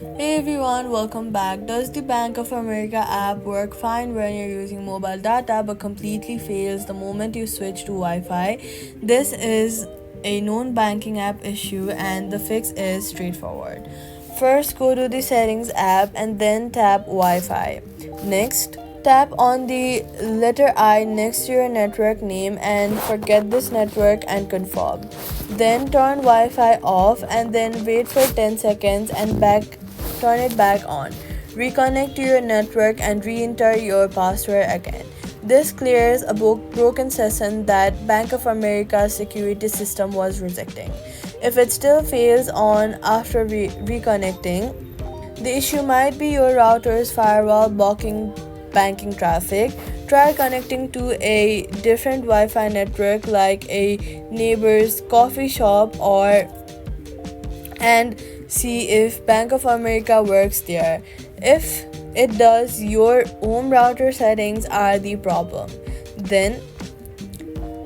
Hey everyone, welcome back. Does the Bank of America app work fine when you're using mobile data but completely fails the moment you switch to Wi Fi? This is a known banking app issue and the fix is straightforward. First, go to the Settings app and then tap Wi Fi. Next, tap on the letter I next to your network name and forget this network and confirm. Then turn Wi Fi off and then wait for 10 seconds and turn it back on. Reconnect to your network and re enter your password again. This clears a broken session that Bank of America's security system was rejecting. If it still fails on after reconnecting, the issue might be your router's firewall blocking banking traffic. Try connecting to a different Wi Fi network like a neighbor's coffee shop or and see if Bank of America works there. If it does, your home router settings are the problem. Then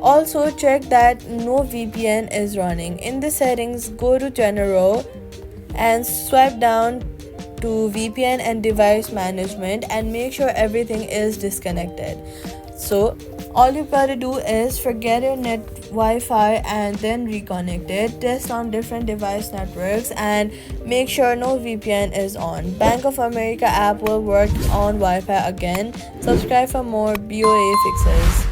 also check that no VPN is running. In the settings, go to General and swipe down to VPN and device management and make sure everything is disconnected. So all you gotta do is forget your net Wi-Fi and then reconnect it. Test on different device networks and make sure no VPN is on. Bank of America app will work on Wi-Fi again. Subscribe for more BOA fixes.